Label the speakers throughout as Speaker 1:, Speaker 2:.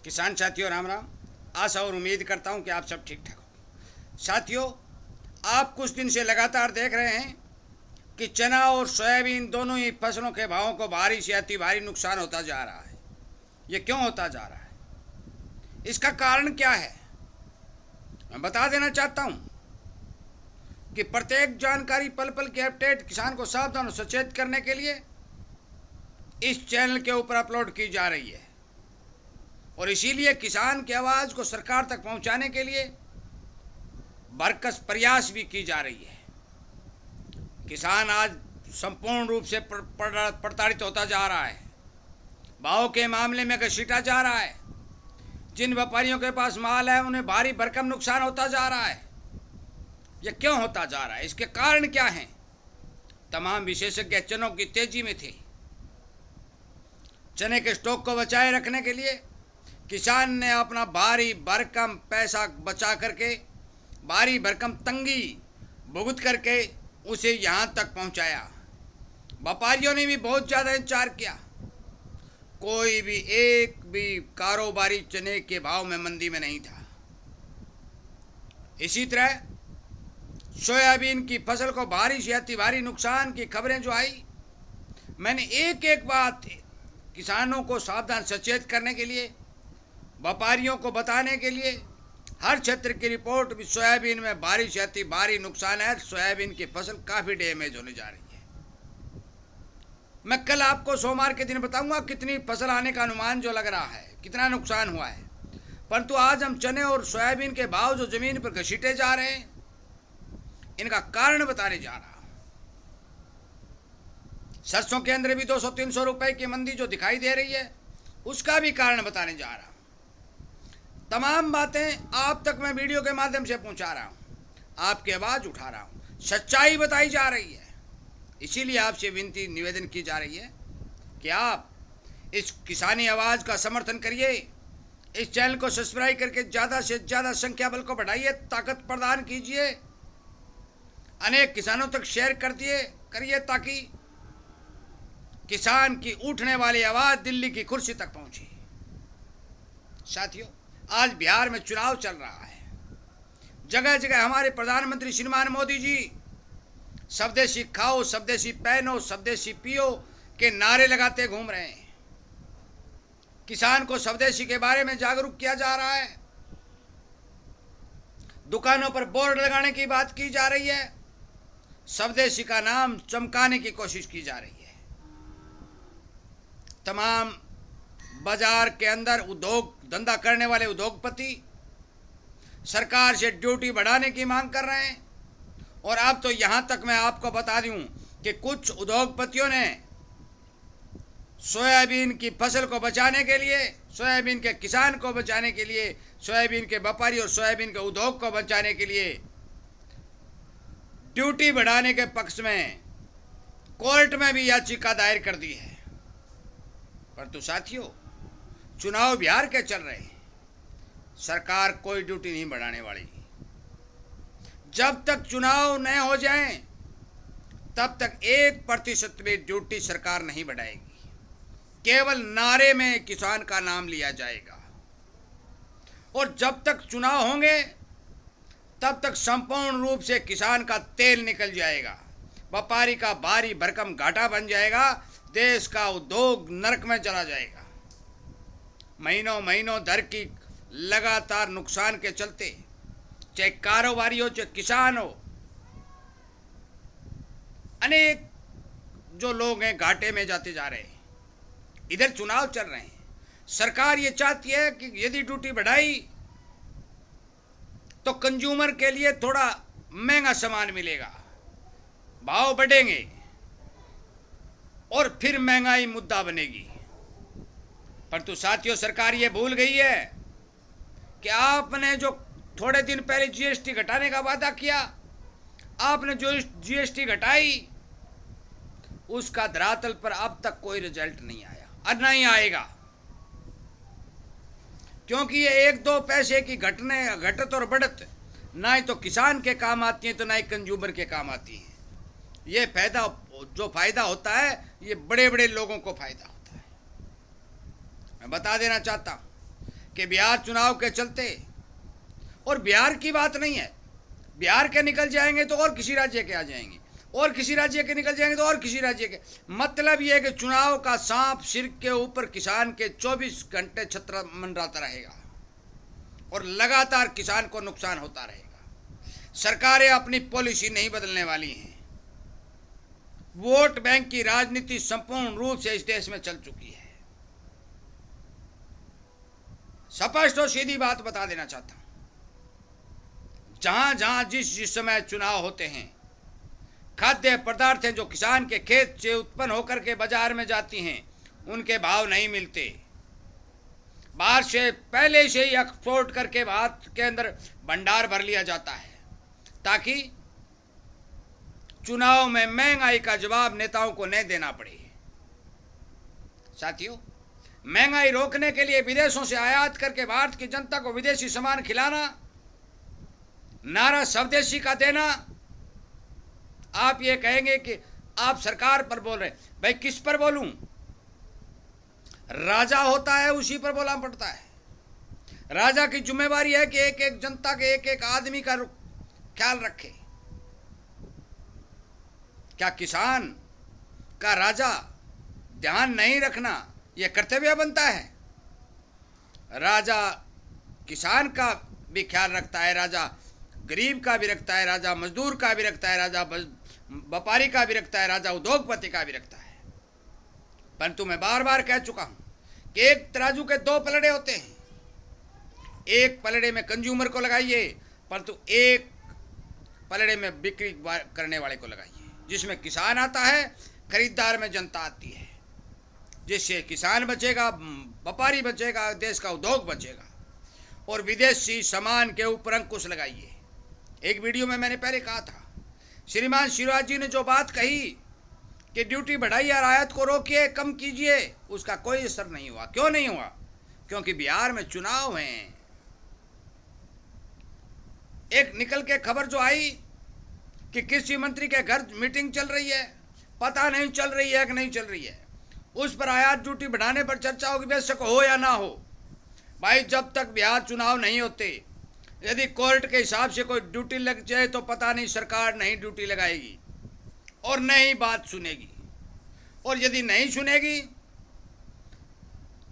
Speaker 1: किसान साथियों राम राम। आशा और उम्मीद करता हूं कि आप सब ठीक ठाक हो। साथियों, आप कुछ दिन से लगातार देख रहे हैं कि चना और सोयाबीन दोनों ही फसलों के भावों को भारी से अति भारी नुकसान होता जा रहा है। ये क्यों होता जा रहा है, इसका कारण क्या है, मैं बता देना चाहता हूं कि प्रत्येक जानकारी पल पल की अपडेट किसान को सावधान और सचेत करने के लिए इस चैनल के ऊपर अपलोड की जा रही है और इसीलिए किसान की आवाज़ को सरकार तक पहुंचाने के लिए बरकस प्रयास भी की जा रही है। किसान आज संपूर्ण रूप से प्रताड़ित होता जा रहा है, भाव के मामले में घसीटा जा रहा है। जिन व्यापारियों के पास माल है उन्हें भारी भरकम नुकसान होता जा रहा है। यह क्यों होता जा रहा है, इसके कारण क्या हैं? तमाम विशेषज्ञ चनों की तेजी में थे। चने के स्टॉक को बचाए रखने के लिए किसान ने अपना भारी भरकम पैसा बचा करके भारी भरकम तंगी भुगत करके उसे यहाँ तक पहुँचाया। व्यापारियों ने भी बहुत ज़्यादा इंतजार किया। कोई भी एक भी कारोबारी चने के भाव में मंदी में नहीं था। इसी तरह सोयाबीन की फसल को भारी से अति भारी नुकसान की खबरें जो आई, मैंने एक एक बात किसानों को सावधान सचेत करने के लिए, व्यापारियों को बताने के लिए हर क्षेत्र की रिपोर्ट भी सोयाबीन में भारी से अति भारी नुकसान है। सोयाबीन की फसल काफ़ी डैमेज होने जा रही है। मैं कल आपको सोमवार के दिन बताऊंगा कितनी फसल आने का अनुमान जो लग रहा है, कितना नुकसान हुआ है। परंतु आज हम चने और सोयाबीन के भाव जो जमीन पर घसीटे जा रहे हैं, इनका कारण बताने जा रहा हूं। सरसों के अंदर भी 200-300 रुपए की मंदी जो दिखाई दे रही है, उसका भी कारण बताने जा रहा हूं। तमाम बातें आप तक मैं वीडियो के माध्यम से पहुंचा रहा हूं, आपकी आवाज़ उठा रहा हूं, सच्चाई बताई जा रही है। इसीलिए आपसे विनती निवेदन की जा रही है कि आप इस किसानी आवाज़ का समर्थन करिए। इस चैनल को सब्सक्राइब करके ज़्यादा से ज़्यादा संख्या बल को बढ़ाइए, ताकत प्रदान कीजिए, अनेक किसानों तक शेयर करिए ताकि किसान की उठने वाली आवाज़ दिल्ली की कुर्सी तक पहुंचे। साथियों, आज बिहार में चुनाव चल रहा है। जगह जगह हमारे प्रधानमंत्री श्रीमान मोदी जी स्वदेशी खाओ, स्वदेशी पहनो, स्वदेशी पियो के नारे लगाते घूम रहे हैं। किसान को स्वदेशी के बारे में जागरूक किया जा रहा है। दुकानों पर बोर्ड लगाने की बात की जा रही है। स्वदेशी का नाम चमकाने की कोशिश की जा रही है। तमाम बाजार के अंदर उद्योग धंधा करने वाले उद्योगपति सरकार से ड्यूटी बढ़ाने की मांग कर रहे हैं। और अब तो यहां तक मैं आपको बता दूं कि कुछ उद्योगपतियों ने सोयाबीन की फसल को बचाने के लिए, सोयाबीन के किसान को बचाने के लिए, सोयाबीन के व्यापारी और सोयाबीन के उद्योग को बचाने के लिए ड्यूटी बढ़ाने के पक्ष में कोर्ट में भी याचिका दायर कर दी है। परंतु साथियों, चुनाव बिहार के चल रहे हैं, सरकार कोई ड्यूटी नहीं बढ़ाने वाली। जब तक चुनाव न हो जाएं, तब तक 1% भी ड्यूटी सरकार नहीं बढ़ाएगी। केवल नारे में किसान का नाम लिया जाएगा। और जब तक चुनाव होंगे, तब तक संपूर्ण रूप से किसान का तेल निकल जाएगा, व्यापारी का भारी भरकम घाटा बन जाएगा, देश का उद्योग नरक में चला जाएगा। महीनों महीनों दर की लगातार नुकसान के चलते, चाहे कारोबारी हो चाहे किसान हो, अनेक जो लोग हैं घाटे में जाते जा रहे हैं। इधर चुनाव चल रहे हैं। सरकार ये चाहती है कि यदि ड्यूटी बढ़ाई तो कंज्यूमर के लिए थोड़ा महंगा सामान मिलेगा, भाव बढ़ेंगे और फिर महंगाई मुद्दा बनेगी। परंतु साथियों, सरकार ये भूल गई है कि आपने जो थोड़े दिन पहले जीएसटी घटाने का वादा किया, आपने जो जीएसटी घटाई, उसका धरातल पर अब तक कोई रिजल्ट नहीं आया और नहीं आएगा। क्योंकि ये 1-2 पैसे की घटत और बढ़त ना ही तो किसान के काम आती है, तो ना ही कंज्यूमर के काम आती है। ये फायदा होता है, ये बड़े बड़े लोगों को फायदा होता है। मैं बता देना चाहता हूं कि बिहार चुनाव के चलते, और बिहार की बात नहीं है, बिहार के निकल जाएंगे तो और किसी राज्य के आ जाएंगे, और किसी राज्य के निकल जाएंगे तो और किसी राज्य के। मतलब यह है कि चुनाव का सांप सिर के ऊपर किसान के 24 घंटे छत्र मंडराता रहेगा और लगातार किसान को नुकसान होता रहेगा। सरकारें अपनी पॉलिसी नहीं बदलने वाली हैं। वोट बैंक की राजनीति संपूर्ण रूप से इस देश में चल चुकी है। स्पष्ट और सीधी बात बता देना चाहता हूं, जहां जहां जिस समय चुनाव होते हैं, खाद्य पदार्थ जो किसान के खेत से उत्पन्न होकर के बाजार में जाती हैं, उनके भाव नहीं मिलते। बाहर से पहले से ही एक्सपोर्ट करके भारत के अंदर भंडार भर लिया जाता है, ताकि चुनाव में महंगाई का जवाब नेताओं को नहीं देना पड़े। साथियों, महंगाई रोकने के लिए विदेशों से आयात करके भारत की जनता को विदेशी सामान खिलाना, नारा स्वदेशी का देना। आप ये कहेंगे कि आप सरकार पर बोल रहे, भाई किस पर बोलूं? राजा होता है, उसी पर बोलना पड़ता है। राजा की जिम्मेवारी है कि एक एक जनता के एक एक आदमी का ख्याल रखे। क्या किसान का राजा ध्यान नहीं रखना यह कर्तव्य बनता है? राजा किसान का भी ख्याल रखता है, राजा गरीब का भी रखता है, राजा मजदूर का भी रखता है, राजा व्यापारी का भी रखता है, राजा उद्योगपति का भी रखता है। परंतु मैं बार बार कह चुका हूं कि एक तराजू के दो पलड़े होते हैं। एक पलड़े में कंज्यूमर को लगाइए, परंतु एक पलड़े में बिक्री करने वाले को लगाइए, जिसमें किसान आता है, खरीदार में जनता आती है। जिससे किसान बचेगा, व्यापारी बचेगा, देश का उद्योग बचेगा। और विदेशी सामान के ऊपर अंकुश लगाइए। एक वीडियो में मैंने पहले कहा था, श्रीमान शिवराज जी ने जो बात कही कि ड्यूटी बढ़ाइए और आयात को रोकिए, कम कीजिए, उसका कोई असर नहीं हुआ। क्यों नहीं हुआ? क्योंकि बिहार में चुनाव हैं। एक निकल के खबर जो आई कि कृषि मंत्री के घर मीटिंग चल रही है, पता नहीं चल रही है कि नहीं चल रही है, उस पर आयात ड्यूटी बढ़ाने पर चर्चा होगी, बेशक हो या ना हो। भाई, जब तक बिहार चुनाव नहीं होते, यदि कोर्ट के हिसाब से कोई ड्यूटी लग जाए तो पता नहीं सरकार नहीं ड्यूटी लगाएगी और नहीं बात सुनेगी। और यदि नहीं सुनेगी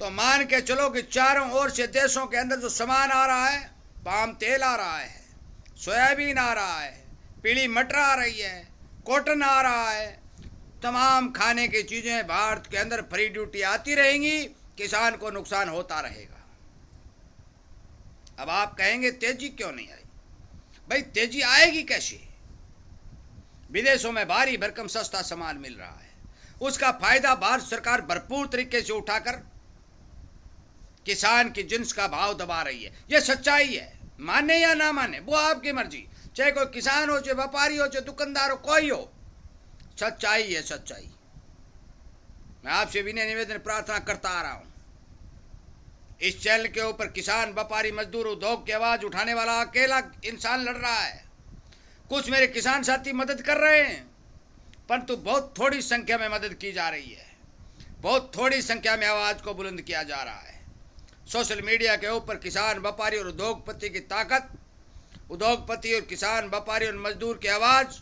Speaker 1: तो मान के चलो कि चारों ओर से देशों के अंदर जो सामान आ रहा है, पाम तेल आ रहा है, सोयाबीन आ रहा है, पीली मटर आ रही है, कॉटन आ रहा है, तमाम खाने की चीजें भारत के अंदर फ्री ड्यूटी आती रहेंगी, किसान को नुकसान होता रहेगा। अब आप कहेंगे तेजी क्यों नहीं आई? भाई, तेजी आएगी कैसे? विदेशों में भारी भरकम सस्ता सामान मिल रहा है, उसका फायदा भारत सरकार भरपूर तरीके से उठाकर किसान की जिन्स का भाव दबा रही है। यह सच्चाई है, माने या ना माने वो आपकी मर्जी। चाहे कोई किसान हो, चाहे व्यापारी हो, चाहे दुकानदार हो, कोई हो, सच्चाई है सच्चाई। मैं आपसे विनय निवेदन प्रार्थना करता आ रहा हूं, इस चैनल के ऊपर किसान, व्यापारी, मजदूर, उद्योग की आवाज उठाने वाला अकेला इंसान लड़ रहा है। कुछ मेरे किसान साथी मदद कर रहे हैं, परंतु बहुत थोड़ी संख्या में मदद की जा रही है। बहुत थोड़ी संख्या में आवाज को बुलंद किया जा रहा है। सोशल मीडिया के ऊपर किसान, व्यापारी और उद्योगपति की ताकत, उद्योगपति और किसान, व्यापारी और मजदूर की आवाज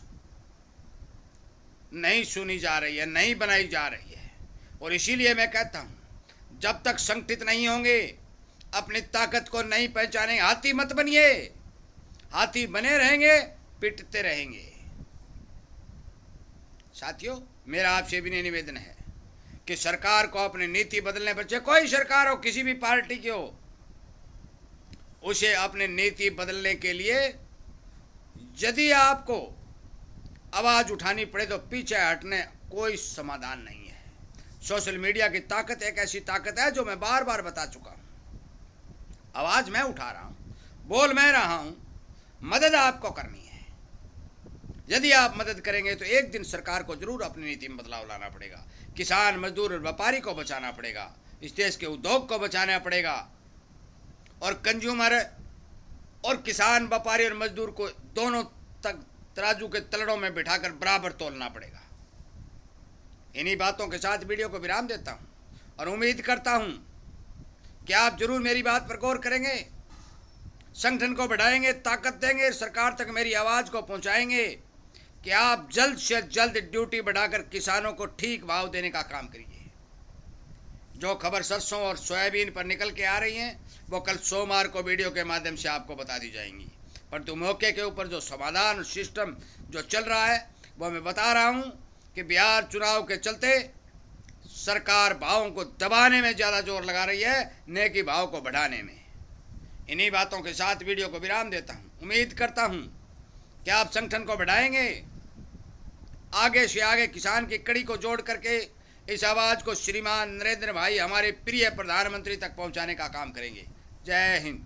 Speaker 1: नहीं सुनी जा रही है, नहीं बनाई जा रही है। और इसीलिए मैं कहता हूं, जब तक संगठित नहीं होंगे, अपनी ताकत को नहीं पहचानेंगे, हाथी मत बनिए। हाथी बने रहेंगे, पिटते रहेंगे। साथियों, मेरा आपसे विनय निवेदन है कि सरकार को अपनी नीति बदलने पर, चाहे कोई सरकार हो, किसी भी पार्टी की हो, उसे अपनी नीति बदलने के लिए यदि आपको आवाज उठानी पड़े तो पीछे हटने कोई समाधान नहीं है। सोशल मीडिया की ताकत एक ऐसी ताकत है जो मैं बार बार बता चुका हूं। आवाज मैं उठा रहा हूं, बोल मैं रहा हूं, मदद आपको करनी है। यदि आप मदद करेंगे तो एक दिन सरकार को जरूर अपनी नीति में बदलाव लाना पड़ेगा। किसान, मजदूर और व्यापारी को बचाना पड़ेगा, इस देश के उद्योग को बचाना पड़ेगा, और कंज्यूमर और किसान, व्यापारी और मजदूर को दोनों तक तराजू के तलड़ों में बिठाकर बराबर तोलना पड़ेगा। इन्हीं बातों के साथ वीडियो को विराम देता हूं और उम्मीद करता हूं क्या आप जरूर मेरी बात पर गौर करेंगे, संगठन को बढ़ाएंगे, ताकत देंगे, सरकार तक मेरी आवाज को पहुंचाएंगे कि आप जल्द से जल्द ड्यूटी बढ़ाकर किसानों को ठीक भाव देने का काम करिए। जो खबर सरसों और सोयाबीन पर निकल के आ रही हैं वो कल सोमवार को वीडियो के माध्यम से आपको बता दी जाएंगी, परंतु मौके के ऊपर जो समाधान सिस्टम जो चल रहा है वो मैं बता रहा हूं कि बिहार चुनाव के चलते सरकार भावों को दबाने में ज़्यादा जोर लगा रही है, न कि भाव को बढ़ाने में। इन्हीं बातों के साथ वीडियो को विराम देता हूं। उम्मीद करता हूं कि आप संगठन को बढ़ाएंगे, आगे से आगे किसान की कड़ी को जोड़ करके इस आवाज़ को श्रीमान नरेंद्र भाई हमारे प्रिय प्रधानमंत्री तक पहुंचाने का काम करेंगे। जय हिंद।